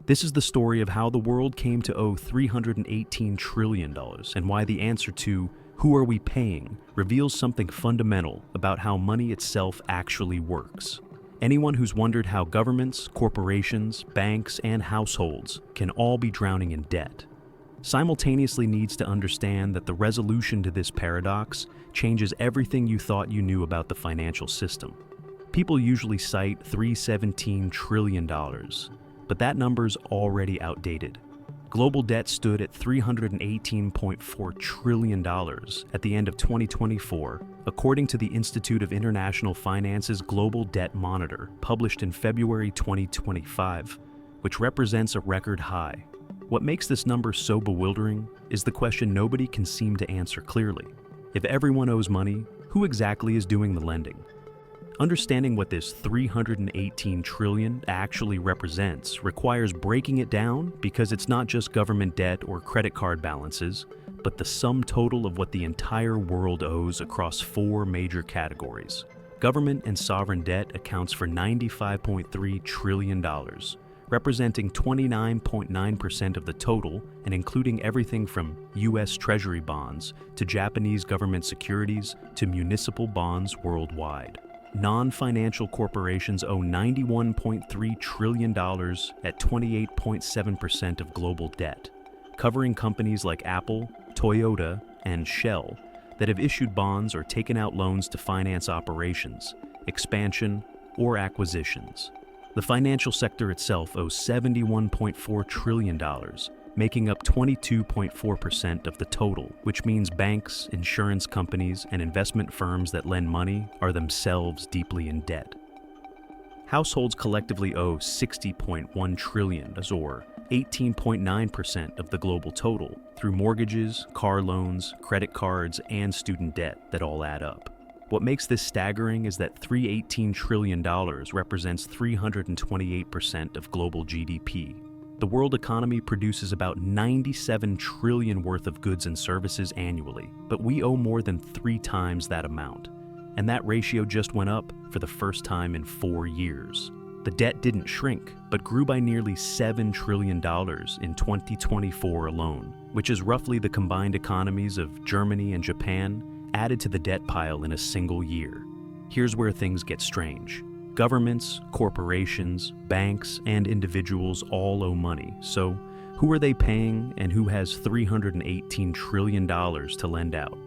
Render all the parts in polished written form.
This is the story of how the world came to owe $318 trillion and why the answer to "who are we paying" reveals something fundamental about how money itself actually works. Anyone who's wondered how governments, corporations, banks, and households can all be drowning in debt simultaneously needs to understand that the resolution to this paradox changes everything you thought you knew about the financial system. People usually cite $317 trillion, but that number's already outdated. Global debt stood at $318.4 trillion at the end of 2024, according to the Institute of International Finance's Global Debt Monitor, published in February 2025, which represents a record high. What makes this number so bewildering is the question nobody can seem to answer clearly. If everyone owes money, who exactly is doing the lending? Understanding what this $318 trillion actually represents requires breaking it down because it's not just government debt or credit card balances, but the sum total of what the entire world owes across four major categories. Government and sovereign debt accounts for $95.3 trillion, representing 29.9% of the total and including everything from U.S. Treasury bonds to Japanese government securities to municipal bonds worldwide. Non-financial corporations owe $91.3 trillion at 28.7% of global debt, covering companies like Apple, Toyota, and Shell that have issued bonds or taken out loans to finance operations, expansion, or acquisitions. The financial sector itself owes $71.4 trillion, making up 22.4% of the total, which means banks, insurance companies, and investment firms that lend money are themselves deeply in debt. Households collectively owe $60.1 trillion, or 18.9% of the global total, through mortgages, car loans, credit cards, and student debt that all add up. What makes this staggering is that $318 trillion represents 328% of global GDP. The world economy produces about 97 trillion worth of goods and services annually, but we owe more than 3 times that amount. And that ratio just went up for the first time in 4 years. The debt didn't shrink, but grew by nearly $7 trillion in 2024 alone, which is roughly the combined economies of Germany and Japan added to the debt pile in a single year. Here's where things get strange. Governments, corporations, banks, and individuals all owe money, so who are they paying and who has $318 trillion to lend out?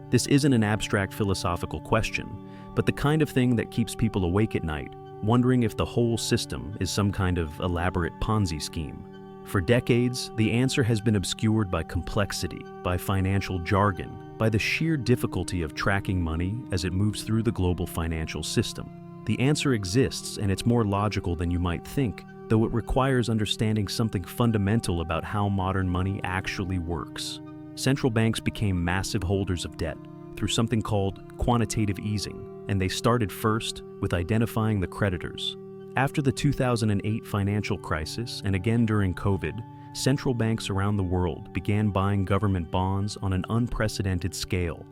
This isn't an abstract philosophical question, but the kind of thing that keeps people awake at night, wondering if the whole system is some kind of elaborate Ponzi scheme. For decades, the answer has been obscured by complexity, by financial jargon, by the sheer difficulty of tracking money as it moves through the global financial system. The answer exists, and it's more logical than you might think, though it requires understanding something fundamental about how modern money actually works. Central banks became massive holders of debt through something called quantitative easing, and they started first with identifying the creditors. After the 2008 financial crisis, and again during COVID, central banks around the world began buying government bonds on an unprecedented scale.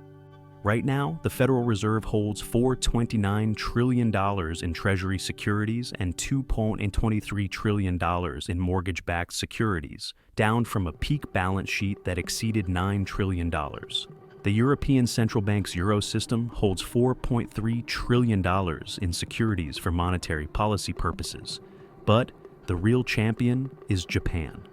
Right now, the Federal Reserve holds $429 trillion in Treasury securities and $2.23 trillion in mortgage-backed securities, down from a peak balance sheet that exceeded $9 trillion. The European Central Bank's Euro system holds $4.3 trillion in securities for monetary policy purposes. But the real champion is Japan.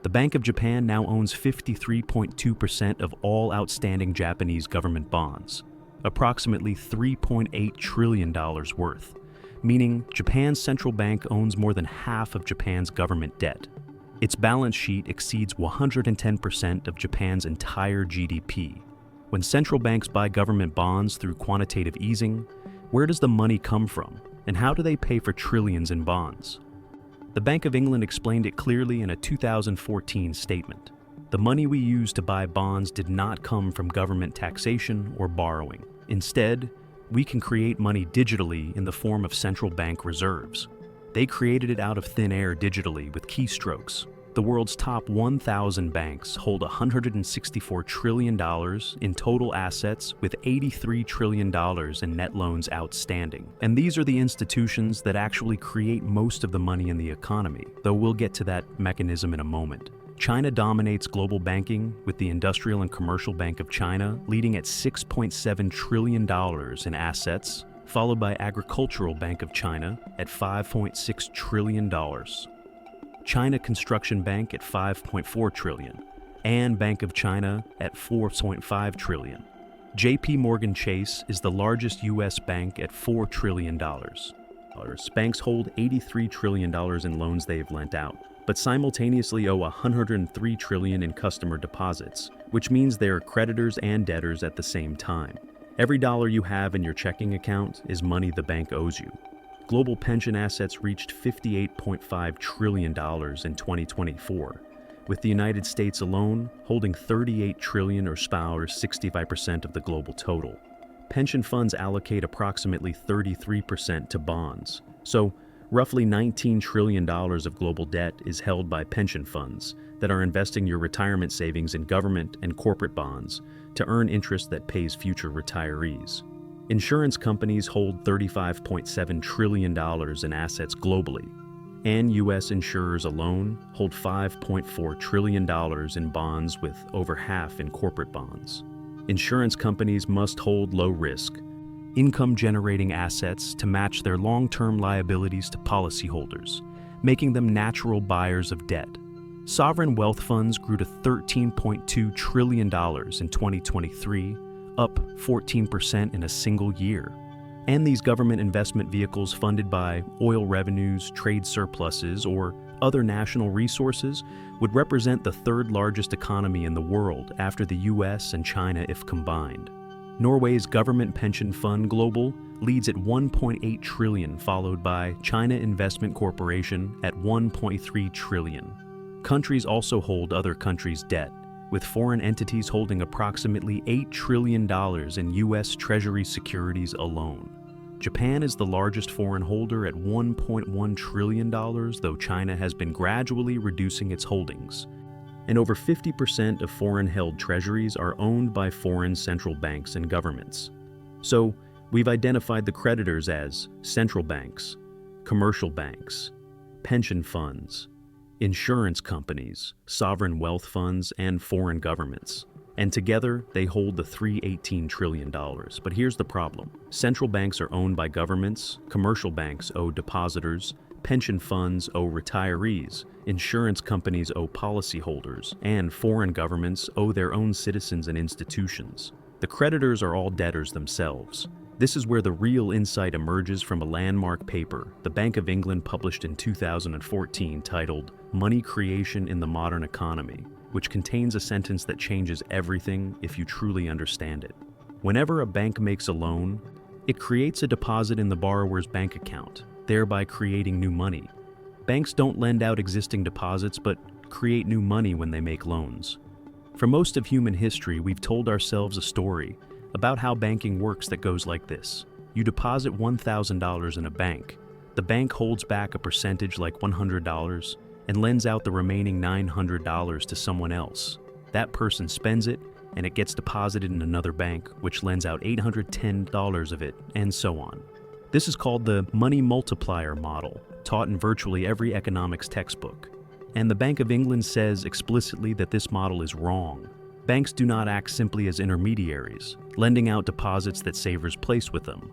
The Bank of Japan now owns 53.2% of all outstanding Japanese government bonds, approximately $3.8 trillion worth, meaning Japan's central bank owns more than half of Japan's government debt. Its balance sheet exceeds 110% of Japan's entire GDP. When central banks buy government bonds through quantitative easing, where does the money come from, and how do they pay for trillions in bonds? The Bank of England explained it clearly in a 2014 statement. The money we use to buy bonds did not come from government taxation or borrowing. Instead, we can create money digitally in the form of central bank reserves. They created it out of thin air digitally with keystrokes. The world's top 1,000 banks hold $164 trillion in total assets with $83 trillion in net loans outstanding. And these are the institutions that actually create most of the money in the economy, though we'll get to that mechanism in a moment. China dominates global banking, with the Industrial and Commercial Bank of China leading at $6.7 trillion in assets, followed by Agricultural Bank of China at $5.6 trillion. China Construction Bank at $5.4 trillion, and Bank of China at $4.5 trillion. JP Morgan Chase is the largest U.S. bank at $4 trillion. Banks hold $83 trillion in loans they've lent out, but simultaneously owe $103 trillion in customer deposits, which means they're creditors and debtors at the same time. Every dollar you have in your checking account is money the bank owes you. Global pension assets reached $58.5 trillion in 2024, with the United States alone holding $38 trillion, or 65% of the global total. Pension funds allocate approximately 33% to bonds, so roughly $19 trillion of global debt is held by pension funds that are investing your retirement savings in government and corporate bonds to earn interest that pays future retirees. Insurance companies hold $35.7 trillion in assets globally, and U.S. insurers alone hold $5.4 trillion in bonds, with over half in corporate bonds. Insurance companies must hold low-risk, income-generating assets to match their long-term liabilities to policyholders, making them natural buyers of debt. Sovereign wealth funds grew to $13.2 trillion in 2023, up 14% in a single year. And these government investment vehicles, funded by oil revenues, trade surpluses, or other national resources, would represent the third largest economy in the world after the US and China if combined. Norway's government pension fund Global leads at $1.8 trillion, followed by China Investment Corporation at $1.3 trillion. Countries also hold other countries' debt, with foreign entities holding approximately $8 trillion in U.S. Treasury securities alone. Japan is the largest foreign holder at $1.1 trillion, though China has been gradually reducing its holdings. And over 50% of foreign-held treasuries are owned by foreign central banks and governments. So, we've identified the creditors as central banks, commercial banks, pension funds, insurance companies, sovereign wealth funds, and foreign governments. And together, they hold the $318 trillion. But here's the problem. Central banks are owned by governments, commercial banks owe depositors, pension funds owe retirees, insurance companies owe policyholders, and foreign governments owe their own citizens and institutions. The creditors are all debtors themselves. This is where the real insight emerges from a landmark paper the Bank of England published in 2014 titled Money Creation in the Modern Economy, which contains a sentence that changes everything if you truly understand it. Whenever a bank makes a loan, it creates a deposit in the borrower's bank account, thereby creating new money. Banks don't lend out existing deposits, but create new money when they make loans. For most of human history, we've told ourselves a story about how banking works that goes like this. You deposit $1,000 in a bank. The bank holds back a percentage like $100 and lends out the remaining $900 to someone else. That person spends it, and it gets deposited in another bank, which lends out $810 of it, and so on. This is called the money multiplier model, taught in virtually every economics textbook. And the Bank of England says explicitly that this model is wrong. Banks do not act simply as intermediaries, lending out deposits that savers place with them.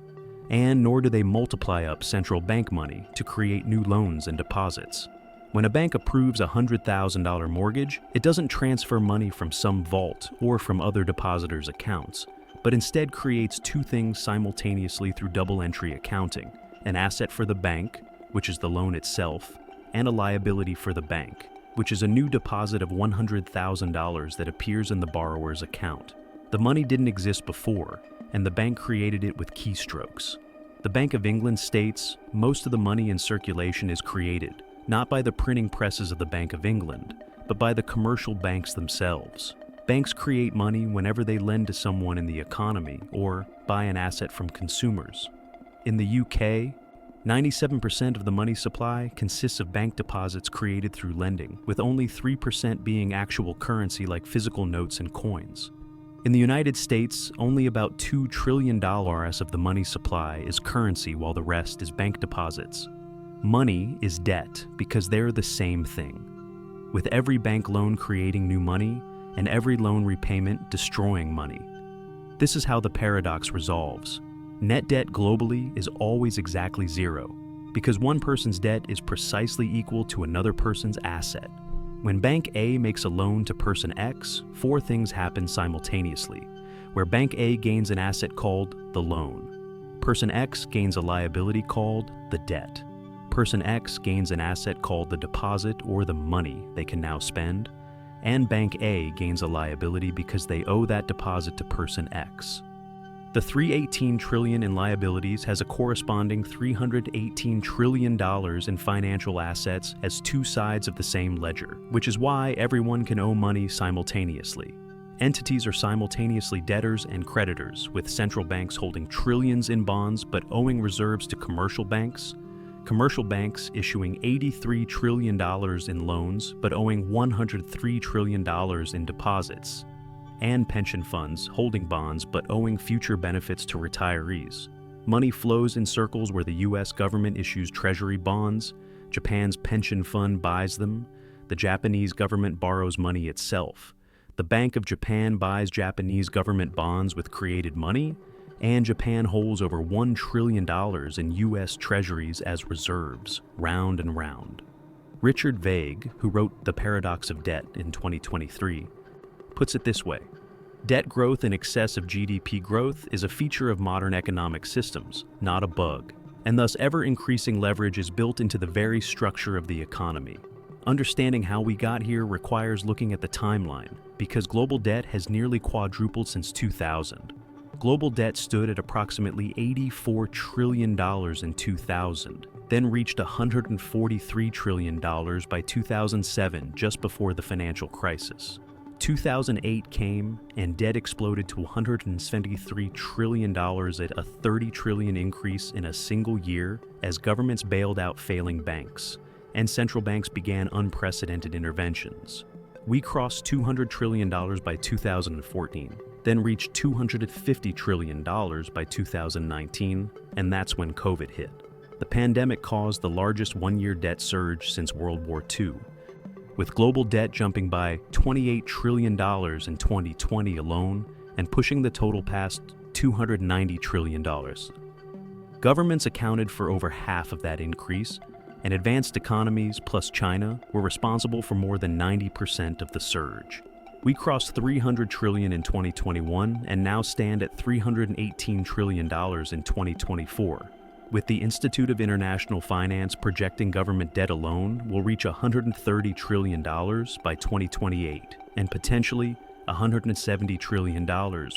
And nor do they multiply up central bank money to create new loans and deposits. When a bank approves a $100,000 mortgage, it doesn't transfer money from some vault or from other depositors' accounts, but instead creates two things simultaneously through double-entry accounting: an asset for the bank, which is the loan itself, and a liability for the bank, which is a new deposit of $100,000 that appears in the borrower's account. The money didn't exist before, and the bank created it with keystrokes. The Bank of England states most of the money in circulation is created, not by the printing presses of the Bank of England, but by the commercial banks themselves. Banks create money whenever they lend to someone in the economy or buy an asset from consumers. In the UK, 97% of the money supply consists of bank deposits created through lending, with only 3% being actual currency like physical notes and coins. In the United States, only about $2 trillion of the money supply is currency while the rest is bank deposits. Money is debt because they're the same thing, with every bank loan creating new money and every loan repayment destroying money. This is how the paradox resolves. Net debt globally is always exactly zero, because one person's debt is precisely equal to another person's asset. When Bank A makes a loan to person X, four things happen simultaneously, where Bank A gains an asset called the loan. Person X gains a liability called the debt. Person X gains an asset called the deposit or the money they can now spend, and Bank A gains a liability because they owe that deposit to person X. The $318 trillion in liabilities has a corresponding $318 trillion in financial assets as two sides of the same ledger, which is why everyone can owe money simultaneously. Entities are simultaneously debtors and creditors, with central banks holding trillions in bonds but owing reserves to commercial banks issuing $83 trillion in loans but owing $103 trillion in deposits, and pension funds holding bonds but owing future benefits to retirees. Money flows in circles where the US government issues treasury bonds, Japan's pension fund buys them, the Japanese government borrows money itself, the Bank of Japan buys Japanese government bonds with created money, and Japan holds over $1 trillion in US treasuries as reserves, round and round. Richard Vague, who wrote The Paradox of Debt in 2023, puts it this way: debt growth in excess of GDP growth is a feature of modern economic systems, not a bug, and thus ever-increasing leverage is built into the very structure of the economy. Understanding how we got here requires looking at the timeline, because global debt has nearly quadrupled since 2000. Global debt stood at approximately $84 trillion in 2000, then reached $143 trillion by 2007, just before the financial crisis. 2008 came, and debt exploded to $173 trillion at a $30 trillion increase in a single year as governments bailed out failing banks, and central banks began unprecedented interventions. We crossed $200 trillion by 2014, then reached $250 trillion by 2019, and that's when COVID hit. The pandemic caused the largest one-year debt surge since World War II, with global debt jumping by $28 trillion in 2020 alone and pushing the total past $290 trillion. Governments accounted for over half of that increase, and advanced economies plus China were responsible for more than 90% of the surge. We crossed $300 trillion in 2021 and now stand at $318 trillion in 2024. With the Institute of International Finance projecting government debt alone will reach $130 trillion by 2028, and potentially $170 trillion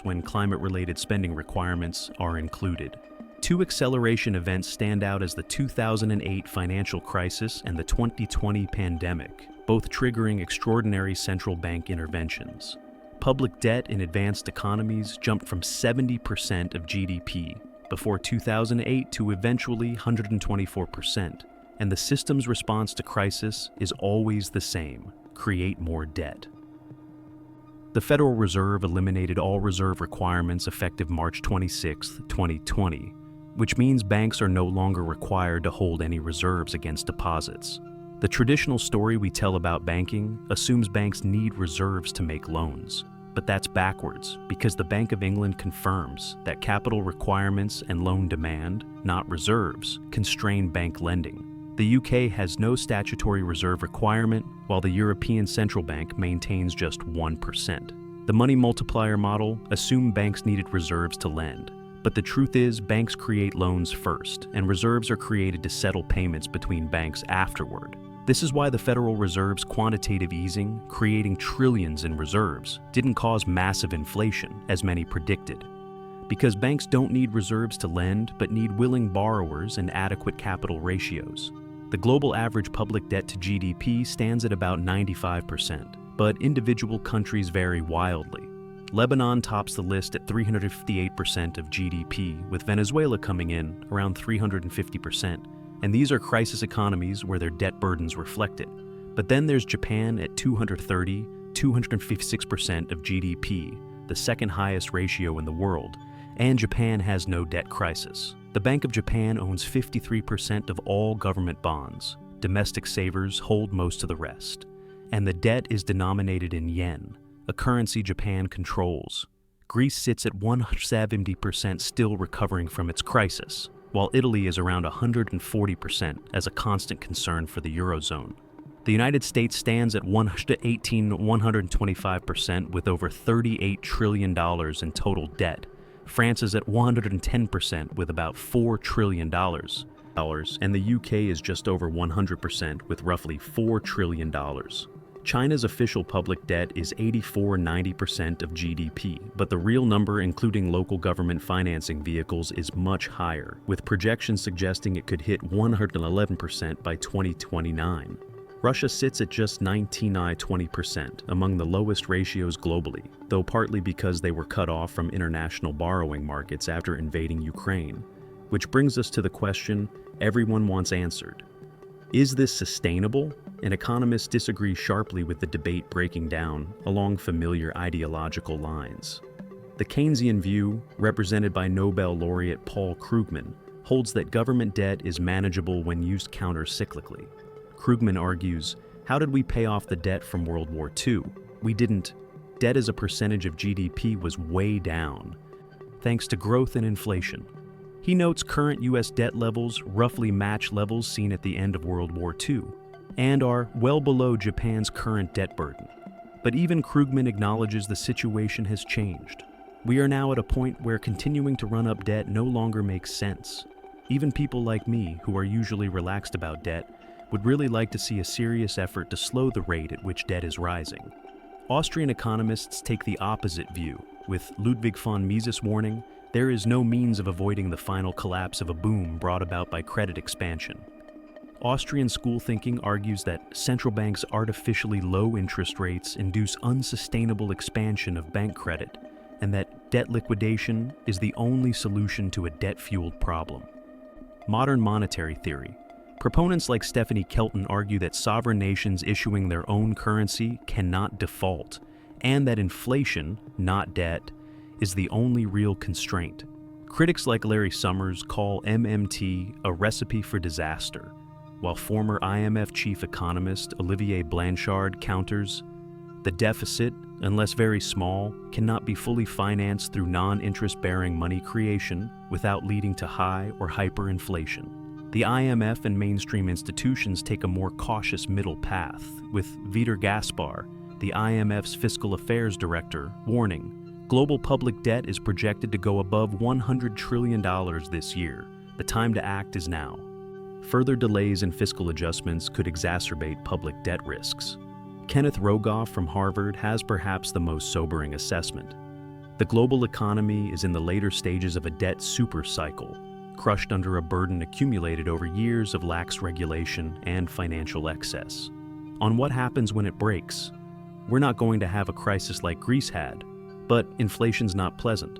when climate-related spending requirements are included. Two acceleration events stand out as the 2008 financial crisis and the 2020 pandemic, both triggering extraordinary central bank interventions. Public debt in advanced economies jumped from 70% of GDP before 2008 to eventually 124%, and the system's response to crisis is always the same: create more debt. The Federal Reserve eliminated all reserve requirements effective March 26, 2020, which means banks are no longer required to hold any reserves against deposits. The traditional story we tell about banking assumes banks need reserves to make loans. But that's backwards, because the Bank of England confirms that capital requirements and loan demand, not reserves, constrain bank lending. The UK has no statutory reserve requirement, while the European Central Bank maintains just 1%. The money multiplier model assumed banks needed reserves to lend. But the truth is, banks create loans first, and reserves are created to settle payments between banks afterward. This is why the Federal Reserve's quantitative easing, creating trillions in reserves, didn't cause massive inflation, as many predicted. Because banks don't need reserves to lend, but need willing borrowers and adequate capital ratios. The global average public debt to GDP stands at about 95%, but individual countries vary wildly. Lebanon tops the list at 358% of GDP, with Venezuela coming in around 350%, And these are crisis economies where their debt burden's reflected. But then there's Japan at 256% of GDP, the second highest ratio in the world, and Japan has no debt crisis. The Bank of Japan owns 53% of all government bonds. Domestic savers hold most of the rest. And the debt is denominated in yen, a currency Japan controls. Greece sits at 170% still recovering from its crisis, while Italy is around 140% as a constant concern for the Eurozone. The United States stands at 125% with over $38 trillion in total debt. France is at 110% with about $4 trillion. And the UK is just over 100% with roughly $4 trillion. China's official public debt is 90% of GDP, but the real number, including local government financing vehicles, is much higher, with projections suggesting it could hit 111% by 2029. Russia sits at just 20%, among the lowest ratios globally, though partly because they were cut off from international borrowing markets after invading Ukraine. Which brings us to the question everyone wants answered. Is this sustainable? And economists disagree sharply with the debate breaking down along familiar ideological lines. The Keynesian view, represented by Nobel laureate Paul Krugman, holds that government debt is manageable when used counter-cyclically. Krugman argues, how did we pay off the debt from World War II? We didn't. Debt as a percentage of GDP was way down, thanks to growth and inflation. He notes current U.S. debt levels roughly match levels seen at the end of World War II, and are well below Japan's current debt burden. But even Krugman acknowledges the situation has changed. We are now at a point where continuing to run up debt no longer makes sense. Even people like me, who are usually relaxed about debt, would really like to see a serious effort to slow the rate at which debt is rising. Austrian economists take the opposite view, with Ludwig von Mises warning, there is no means of avoiding the final collapse of a boom brought about by credit expansion. Austrian school thinking argues that central banks' artificially low interest rates induce unsustainable expansion of bank credit, and that debt liquidation is the only solution to a debt-fueled problem. Modern monetary theory. Proponents like Stephanie Kelton argue that sovereign nations issuing their own currency cannot default, and that inflation, not debt, is the only real constraint. Critics like Larry Summers call MMT a recipe for disaster, while former IMF chief economist Olivier Blanchard counters, the deficit, unless very small, cannot be fully financed through non-interest-bearing money creation without leading to high or hyperinflation. The IMF and mainstream institutions take a more cautious middle path, with Vitor Gaspar, the IMF's fiscal affairs director, warning, global public debt is projected to go above $100 trillion this year. The time to act is now. Further delays in fiscal adjustments could exacerbate public debt risks. Kenneth Rogoff from Harvard has perhaps the most sobering assessment. The global economy is in the later stages of a debt supercycle, crushed under a burden accumulated over years of lax regulation and financial excess. On what happens when it breaks? We're not going to have a crisis like Greece had, but inflation's not pleasant.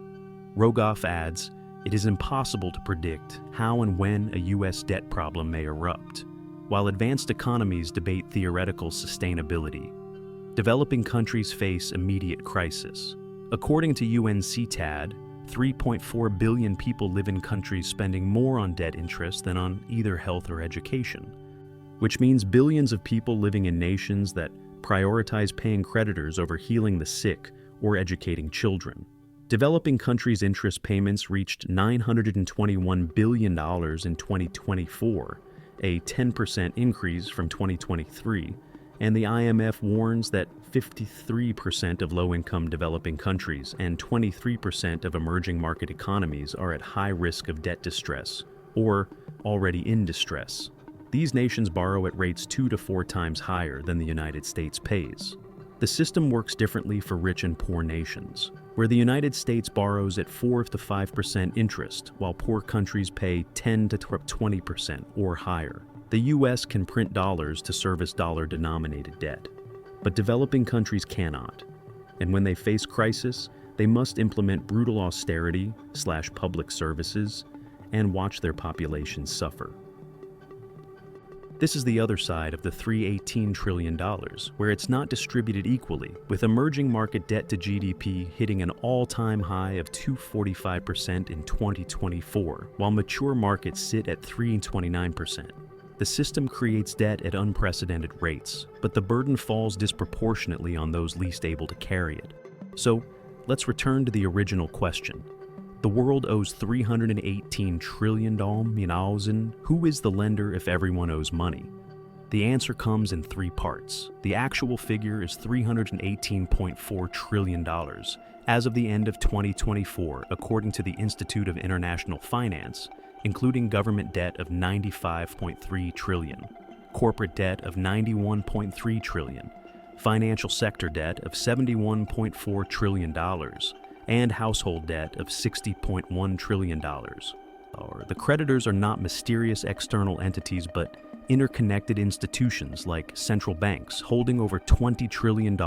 Rogoff adds, it is impossible to predict how and when a U.S. debt problem may erupt. While advanced economies debate theoretical sustainability, developing countries face immediate crisis. According to UNCTAD, 3.4 billion people live in countries spending more on debt interest than on either health or education, which means billions of people living in nations that prioritize paying creditors over healing the sick or educating children. Developing countries' interest payments reached $921 billion in 2024, a 10% increase from 2023, and the IMF warns that 53% of low-income developing countries and 23% of emerging market economies are at high risk of debt distress, or already in distress. These nations borrow at rates 2 to 4 times higher than the United States pays. The system works differently for rich and poor nations, where the United States borrows at 4 to 5% interest, while poor countries pay 10 to 20% or higher. The U.S. can print dollars to service dollar-denominated debt, but developing countries cannot. And when they face crisis, they must implement brutal austerity/public services and watch their populations suffer. This is the other side of the $318 trillion, where it's not distributed equally, with emerging market debt to GDP hitting an all-time high of 245% in 2024, while mature markets sit at 329%. The system creates debt at unprecedented rates, but the burden falls disproportionately on those least able to carry it. So, let's return to the original question. The world owes $318 trillion. Who is the lender if everyone owes money? The answer comes in three parts. The actual figure is $318.4 trillion as of the end of 2024, according to the Institute of International Finance, including government debt of $95.3 trillion, corporate debt of $91.3 trillion, financial sector debt of $71.4 trillion, and household debt of $60.1 trillion. The creditors are not mysterious external entities, but interconnected institutions like central banks holding over $20 trillion,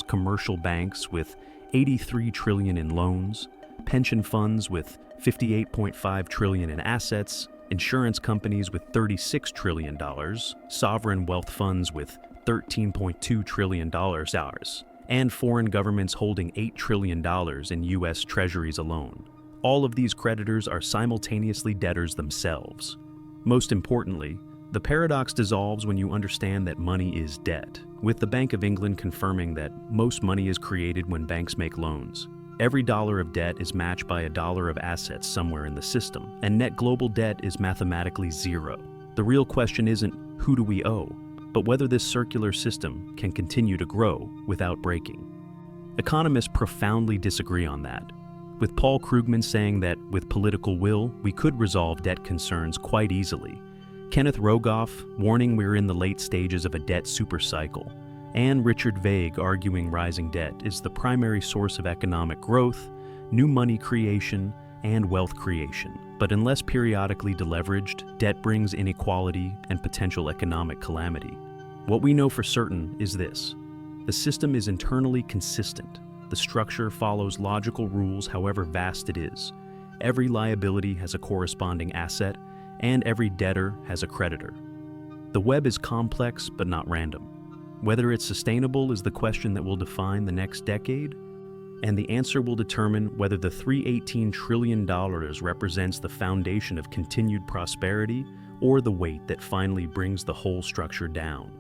commercial banks with $83 trillion in loans, pension funds with $58.5 trillion in assets, insurance companies with $36 trillion, sovereign wealth funds with $13.2 trillion, and foreign governments holding $8 trillion in U.S. treasuries alone. All of these creditors are simultaneously debtors themselves. Most importantly, the paradox dissolves when you understand that money is debt, with the Bank of England confirming that most money is created when banks make loans. Every dollar of debt is matched by a dollar of assets somewhere in the system, and net global debt is mathematically zero. The real question isn't who do we owe, but whether this circular system can continue to grow without breaking. Economists profoundly disagree on that, with Paul Krugman saying that with political will, we could resolve debt concerns quite easily, Kenneth Rogoff warning we're in the late stages of a debt supercycle, and Richard Vague arguing rising debt is the primary source of economic growth, new money creation, and wealth creation. But unless periodically deleveraged, debt brings inequality and potential economic calamity. What we know for certain is this: the system is internally consistent. The structure follows logical rules, however vast it is. Every liability has a corresponding asset, and every debtor has a creditor. The web is complex but not random. Whether it's sustainable is the question that will define the next decade, and the answer will determine whether the $318 trillion represents the foundation of continued prosperity or the weight that finally brings the whole structure down.